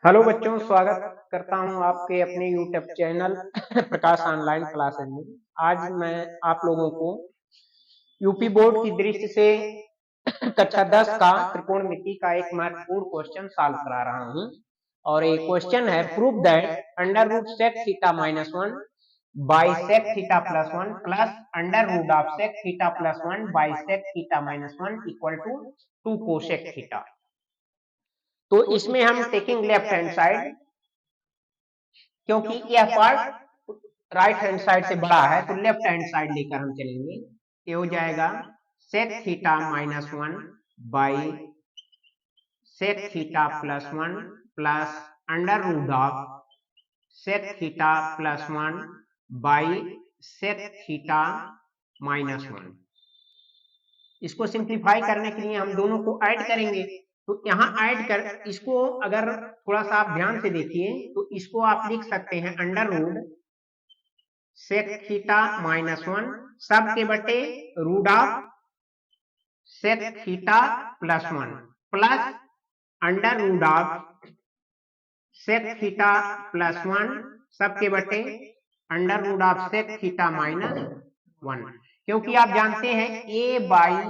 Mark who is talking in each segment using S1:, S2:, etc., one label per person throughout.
S1: Hello बच्चों, स्वागत करता हूं आपके अपने यूट्यूब चैनल प्रकाश ऑनलाइन क्लासेस में। आज मैं आप लोगों को यूपी बोर्ड की दृष्टि से कक्षा 10 का त्रिकोणमिति का एक महत्वपूर्ण क्वेश्चन सॉल्व करा रहा हूं। और ये क्वेश्चन है, prove that under root sec theta minus one by sec theta plus one plus under root of sec theta plus one by sec theta minus one equal to 2 cosec theta. तो इसमें हम taking left hand side, क्योंकि यह part right hand side से बड़ा है तो left hand side लेकर हम चलेंगे। ये हो जाएगा sec theta minus one by sec theta plus one plus under root of sec theta plus one by sec theta minus one. इसको सिंप्लीफाई करने के लिए हम दोनों को ऐड करेंगे। तो यहाँ ऐड कर, इसको अगर थोड़ा सा आप ध्यान से देखिए तो इसको आप लिख सकते हैं under root sec theta minus one सब के बटे root of sec theta plus one plus under root of sec theta plus one सब के बटे under root of sec theta minus one. क्योंकि आप जानते हैं ए बाई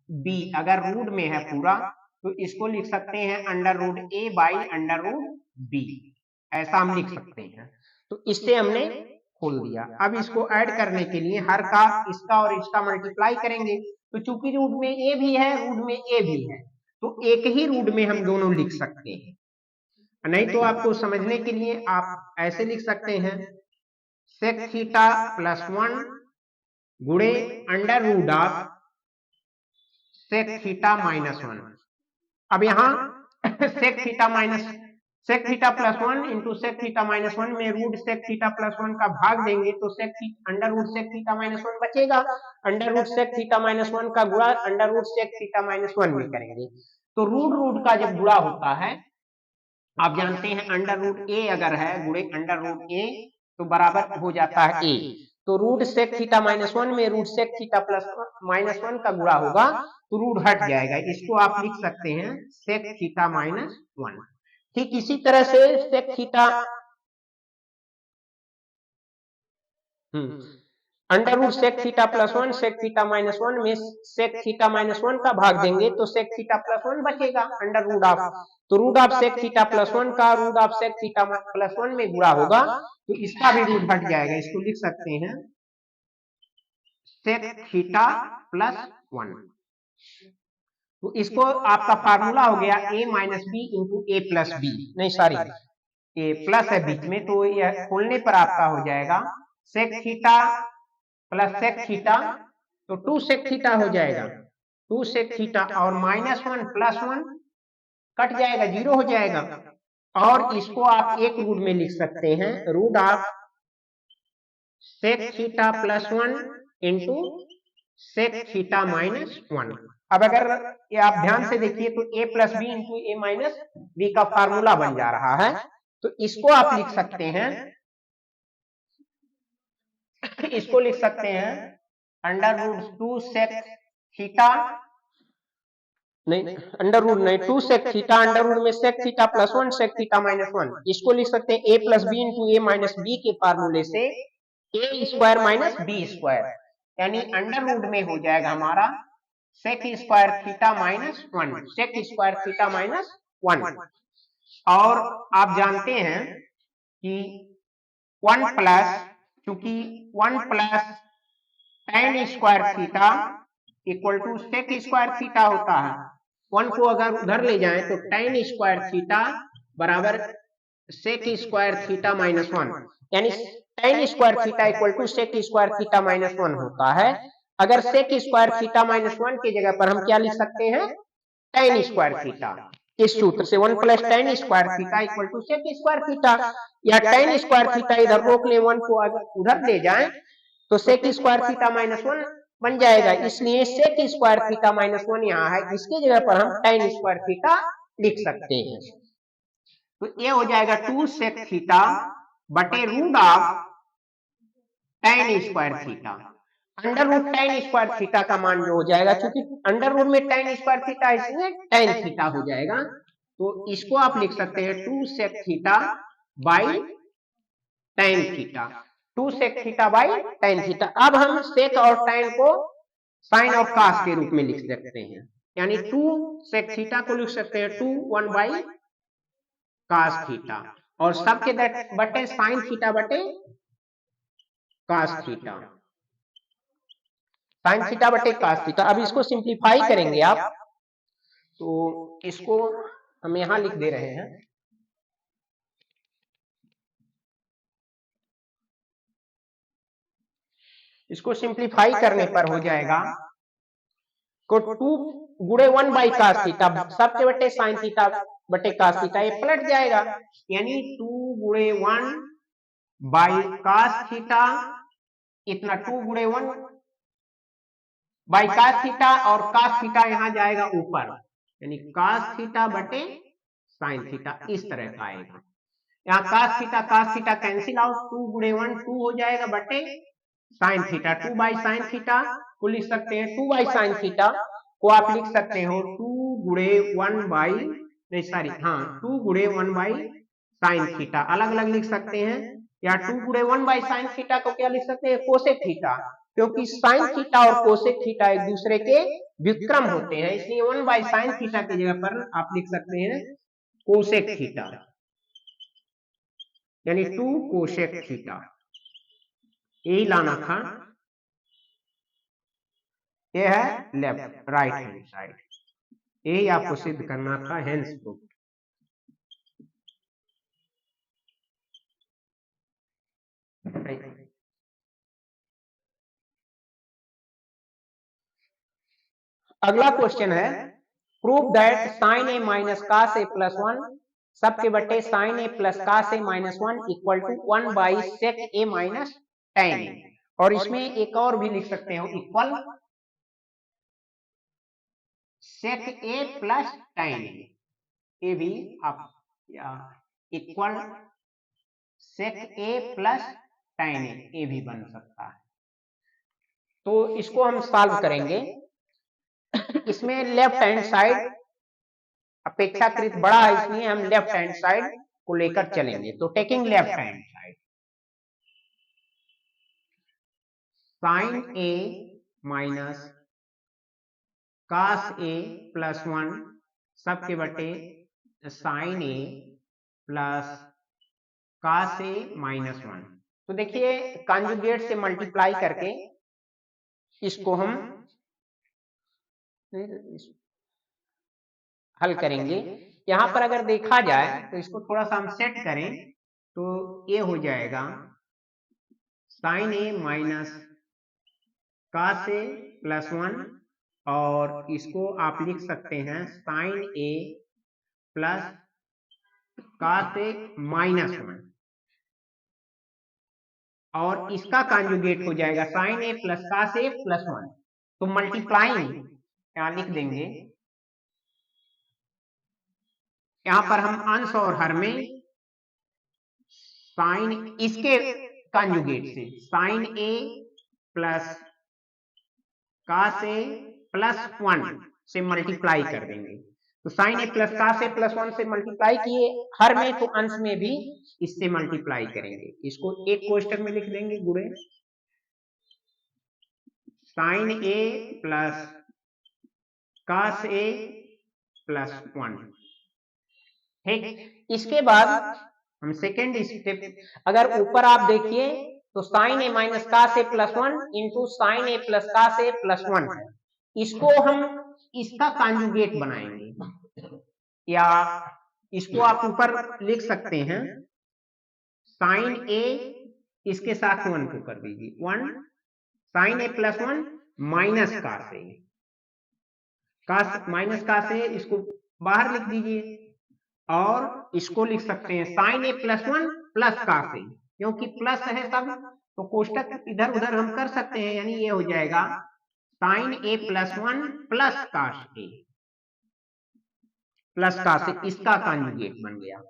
S1: बी अगर रूट में है पूरा तो इसको लिख सकते हैं under root A by under root B, ऐसा हम लिख सकते हैं। तो इससे हमने खोल दिया। अब इसको ऐड करने के लिए हर का इसका और इसका मल्टीप्लाई करेंगे। तो चूंकि रूट में ए भी है रूट में ए भी है तो एक ही रूट में हम दोनों लिख सकते हैं। नहीं तो आपको समझने के लिए आप ऐसे लिख सकते हैं सेक थीटा प्लस वन गुणे under root of sec theta minus one. अब यहाँ sec theta minus sec theta plus one into sec theta minus one में root sec theta plus one का भाग देंगे तो under root sec theta minus one बचेगा। Under root sec theta minus one का गुणा under root sec theta minus one में करेंगे। तो रूट रूट का जब गुणा होता है, आप जानते हैं अंडर रूट ए अगर है गुणे अंडर रूट ए तो बराबर हो जाता है ए। तो root sec theta minus one में root sec theta plus minus one का गुणा होगा तो रूट हट जाएगा। इसको आप लिख सकते हैं सेक थीटा माइनस वन। ठीक इसी तरह से sec theta under root sec theta plus one sec theta minus one में सेक थीटा माइनस वन का भाग देंगे तो सेक थीटा प्लस वन बचेगा अंडर रूट ऑफ। तो root of sec theta plus one का root of sec theta plus one में गुणा होगा तो इसका भी रूट हट जाएगा। इसको लिख सकते हैं सेक थीटा प्लस वन। तो इसको आपका फार्मूला हो गया ए minus B into A plus B, नहीं सॉरी ए प्लस है बीच में तो यह खोलने पर आपका हो जाएगा sec theta plus sec theta तो 2 सेक थीटा हो जाएगा 2 सेक थीटा और minus one plus one cut जाएगा जीरो हो जाएगा। और इसको आप एक रूट में लिख सकते हैं root of sec theta plus one into sec theta minus one. अब अगर ये आप ध्यान से देखिए तो A plus B into A minus B का फार्मूला बन जा रहा है। तो इसको आप लिख सकते हैं इसको लिख सकते हैं अंडर रूट 2 सेक थीटा नहीं अंडर रूट नहीं 2 सेक थीटा अंडर रूट में sec theta plus one sec theta minus one. इसको लिख सकते हैं A plus B into A minus B के फार्मूले से A square minus B square, यानी अंडर रूट में हो जाएगा हमारा sec square theta minus one sec square theta minus one. और आप जानते हैं कि वन प्लस चूंकि one plus tan square theta equal to sec square theta होता है। वन को अगर उधर ले जाएं तो टेन स्क्वायर थीटा बराबर sec square theta minus one, यानी tan square theta equal to sec square theta minus one होता है। अगर sec square theta minus one की जगह पर हम क्या लिख सकते हैं टेन स्क्वायर थीटा। इस सूत्र से one plus tan square theta equal to sec square theta, या टेन स्क्वायर थीटा इधर रोक ले वन को उधर ले जाएं तो sec square theta minus one बन जाएगा। इसलिए sec square theta minus one यहाँ है, इसकी जगह पर हम टेन स्क्वायर थीटा लिख सकते हैं। तो ये हो जाएगा 2 सेक थीटा बटे root of tan square theta. Under root tan square theta का मान जो हो जाएगा, क्योंकि अंडर रूट में टेन स्क्वायर थीटा इसलिए टेन थीटा हो जाएगा। तो इसको आप लिख सकते हैं 2 sec theta by tan theta, 2 sec theta by tan theta. अब हम sec और tan को sin और cos के रूप में लिख सकते हैं, यानी 2 sec थीटा को लिख सकते हैं 2 1 बाई cos थीटा और सबके बटे sin थीटा बटे cos थीटा, sin थीटा बटे cos थीटा। अब इसको सिंप्लीफाई करेंगे आप, तो इसको हम यहां लिख दे रहे हैं, इसको सिंप्लीफाई करने पर हो जाएगा को 2 गुणे 1 बाई cos थीटा, सबके बटे sin थीटा बटे cos थीटा, ये पलट जाएगा, यानी 2 गुणे 1 बाई cos थीटा, इतना 2 गुणे 1 बाई cos थीटा और cos थीटा यहां जाएगा ऊपर, यानी cos थीटा बटे sin थीटा, इस तरह का आएगा। यहाँ cos थीटा कैंसिल आउट, 2 गुणे 1 2 हो जाएगा बटे sin theta, 2 by sin theta को लिख सकते हैं, 2 बाई sin थीटा को आप लिख सकते हो 2 गुणे 1 बाई, नहीं सॉरी, हाँ 2 गुणे 1 बाई sin थीटा, अलग अलग लिख सकते हैं, या 2 गुणे 1 बाई sin थीटा को क्या लिख सकते हैं कोसेक थीटा, क्योंकि sin थीटा और कोसेक थीटा एक दूसरे के व्युत्क्रम होते हैं, इसलिए 1 बाई sin थीटा की जगह पर आप लिख सकते हैं कोसेक थीटा, यानी 2 कोसेक थीटा, यही लाना था। ये है लेफ्ट राइट हैंड साइड, यही आपको सिद्ध करना था, हेंस प्रूफ। अगला क्वेश्चन है, prove that sin A minus cos A plus 1 सबके बटे sin A plus cos A minus 1 equal to 1 by sec A minus tan A, और इसमें एक और भी लिख सकते हो equal sec A plus tan A, ये भी आप equal sec A plus tan A, ये भी बन सकता है। तो इसको हम सॉल्व करेंगे, इसमें लेफ्ट हैंड साइड अपेक्षाकृत बड़ा है, इसलिए हम लेफ्ट हैंड साइड को लेकर चलेंगे। तो taking left hand side, sin A minus cos A plus 1 सबके बटे sin A plus cos A minus 1। तो देखिए कॉन्जुगेट से मल्टीप्लाई करके इसको हम हल करेंगे। यहां पर अगर देखा जाए तो इसको थोड़ा सा हम सेट करें तो ये हो जाएगा sine A minus cos A plus 1, और इसको आप लिख सकते हैं sine A plus cos A minus 1, और इसका कॉन्जुगेट हो जाएगा sine A plus cos A plus 1। तो मल्टीप्लाइंग यहां लिख देंगे, यहां पर हम अंश और हर में साइन इसके कॉन्जुगेट से sign A plus cos A plus 1 से मल्टीप्लाई कर देंगे। तो sign A plus cos A plus 1 से मल्टीप्लाई किए हर में, तो अंश में भी इससे मल्टीप्लाई करेंगे। इसको एक कोष्टक में लिख देंगे गुणे sign A plus cos A plus 1, ठीक। इसके बाद हम सेकेंड स्टेप, अगर ऊपर आप देखिए तो sign A minus cos A plus 1 into sine A plus cos A plus 1 है, इसको हम इसका कॉन्जुगेट बनाएंगे, या इसको आप ऊपर लिख सकते हैं साइन ए इसके साथ 1 को कर दीजिए, 1 sign A plus 1 minus cos A, cos minus cos ए इसको बाहर लिख दीजिए, और इसको लिख सकते हैं sine A plus 1 plus cos ए, क्योंकि प्लस है सब तो कोष्टक इधर उधर हम कर सकते हैं, यानी ये हो जाएगा sine A plus 1 plus cos A plus cos ए, इसका कॉन्जुगेट बन गया।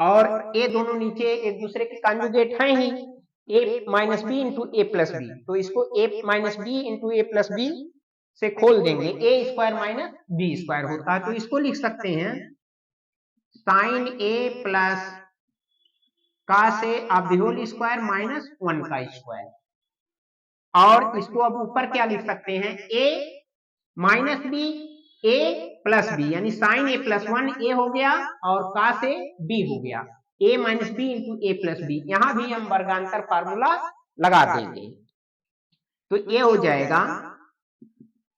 S1: और ये दोनों नीचे एक दूसरे के कॉन्जुगेट हैं ही, A minus B into A plus B, तो इसको A minus B into A plus B से खोल देंगे, A square minus B square होता है। तो इसको लिख सकते हैं sine A plus cos A of the whole square minus 1 का स्क्वायर। और इसको अब ऊपर क्या लिख सकते हैं, a minus B A plus B, यानी साइन ए प्लस 1 ए हो गया और cos ए बी हो गया, a minus B into A plus B. यहां भी हम वर्गांतर फार्मूला लगा देंगे, तो ये हो जाएगा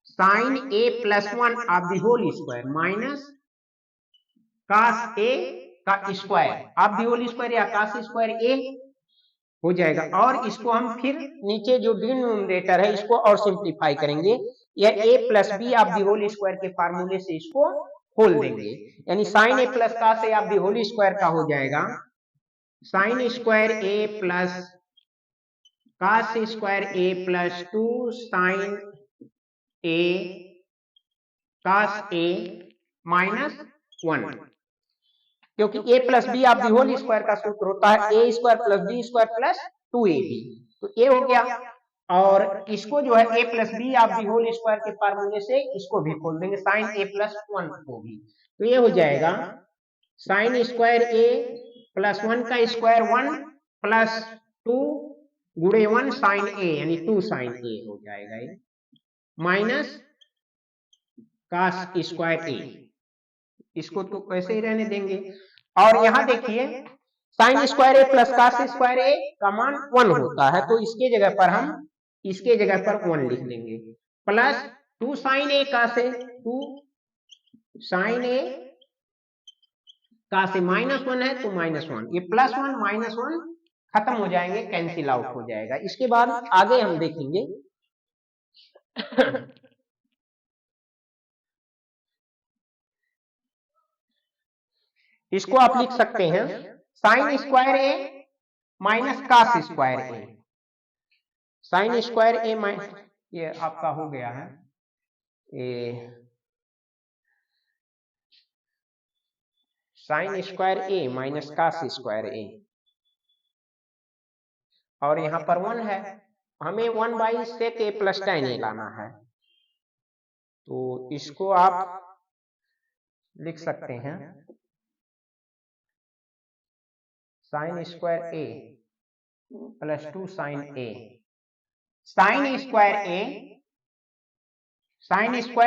S1: sine A plus 1 of the whole square minus cos A का square of the whole square या cos स्क्वायर ए हो जाएगा। और इसको हम फिर नीचे जो डिनोमिनेटर है इसको और सिंप्लीफाई करेंगे, यह a plus B of the whole square के फार्मूले से इसको खोल देंगे, यानी sine A plus cos A of the whole square का हो जाएगा sine square A plus cos square A plus 2 sine A cos A minus 1, क्योंकि a plus B of the whole square का सूत्र होता है a square plus B square plus 2ab, तो a हो गया। और इसको जो है a plus B of the whole square के फार्मूले से इसको भी खोल देंगे साइन a प्लस 1 को भी, तो ये हो जाएगा साइन स्क्वायर a प्लस 1 का स्क्वायर 1 प्लस 2 गुणे 1 साइन a, यानी 2 साइन a हो जाएगा ये, माइनस cos स्क्वायर a, इसको तो वैसे ही रहने देंगे। और यहां देखिए sign square A plus cos square ए का मान 1 होता है, तो इसके जगह पर हम इसके जगह पर 1 लिख देंगे, plus 2 sine A cos A, 2 sine A cos A minus 1 है तो माइनस 1, ये प्लस 1 माइनस 1 खत्म हो जाएंगे, कैंसिल आउट हो जाएगा। इसके बाद आगे हम देखेंगे इसको आप लिख सकते हैं sine square A minus cos square A, sine square A minus, ये आपका हो गया है A sine square A minus cos square A, और यहां पर 1 है, हमें 1 by sec A plus tan A लाना है, तो इसको आप लिख सकते हैं sine square A plus 2 sine A, sine square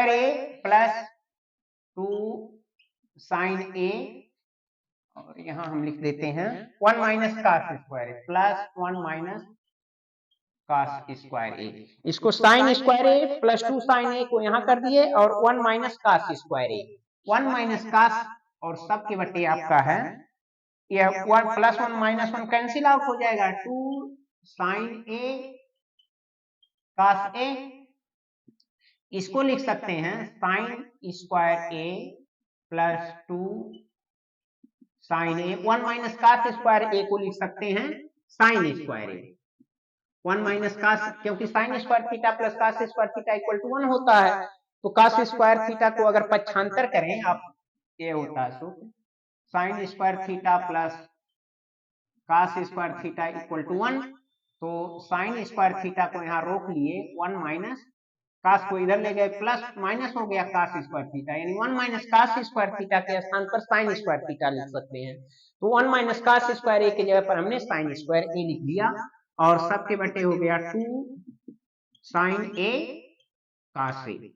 S1: A plus 2 sine A, और यहां हम लिख देते हैं 1 minus cos square A plus 1 minus cos square ए। इसको sign square A plus 2 sine ए को यहां कर दिए और 1 minus cos square A, 1 minus cos और सब के बटे आपका है यह 1 प्लस 1 माइनस 1 कैंसिल आउट हो जाएगा, 2 साइन ए cos ए, इसको लिख सकते हैं sine square A plus 2 sine A, 1 minus cos square A को लिख सकते हैं sine square A, 1 minus cos, क्योंकि sine square theta plus cos square theta equal to 1 होता है, तो cos स्क्वायर थीटा को अगर पक्षांतर करें आप, ये होता है सूत्र sine square theta plus cos square theta equal to 1, तो साइन स्क्वायर थीटा को यहाँ रोक लिए, 1 माइनस cos को इधर ले गए, प्लस माइनस हो गया cos स्क्वायर थीटा, यानी 1 माइनस cos स्क्वायर थीटा के स्थान पर साइन स्क्वायर थीटा लिख सकते हैं, तो 1 माइनस cos स्क्वायर ए के जगह पर हमने साइन स्क्वायर ए लिख दिया, और सबके बटे हो गया 2 साइन ए cos ए।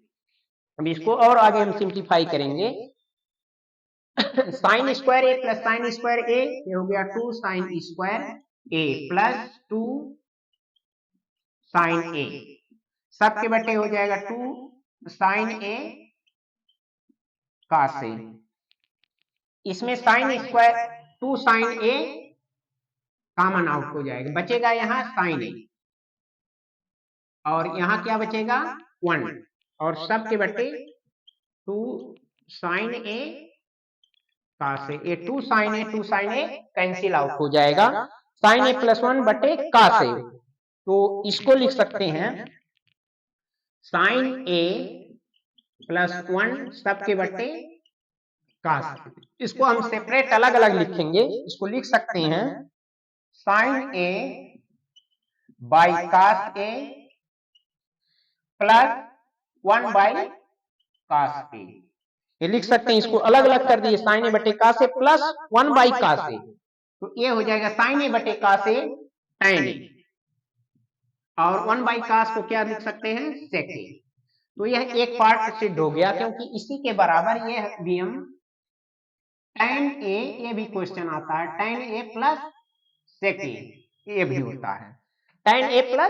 S1: अब इसको और आगे हम सिंप्लीफाई करेंगे, sign square A plus sign square ए, ये हो गया 2 sign square A plus 2 sine ए, सबके बटे हो जाएगा 2 साइन ए cos ए, इसमें साइन स्क्वायर 2 साइन ए कॉमन आउट हो जाएगा, बचेगा यहाँ साइन ए, और यहाँ क्या बचेगा 1, और सबके बटे 2 साइन ए cos ए, ये 2 साइन ए कैंसिल आउट हो जाएगा, साइन ए प्लस 1 बटे cos ए, तो इसको लिख सकते हैं साइन ए प्लस 1 सबके बटे cos, इसको हम सेपरेट अलग अलग लिखेंगे, इसको लिख सकते हैं sine A by cos A plus 1 by cos A, ये लिख सकते हैं, इसको अलग अलग कर दिए साइन ए बटे का से प्लस 1 बाई का से, तो ये हो जाएगा साइन ए बटे का से tan ए, और 1 बाई कास को क्या लिख सकते हैं, सेक ए। तो यह एक पार्ट सिद्ध हो गया, क्योंकि इसी के बराबर ये भी हम tan ए, ये भी क्वेश्चन आता है tan ए प्लस सेक ए, ये भी होता है tan ए प्लस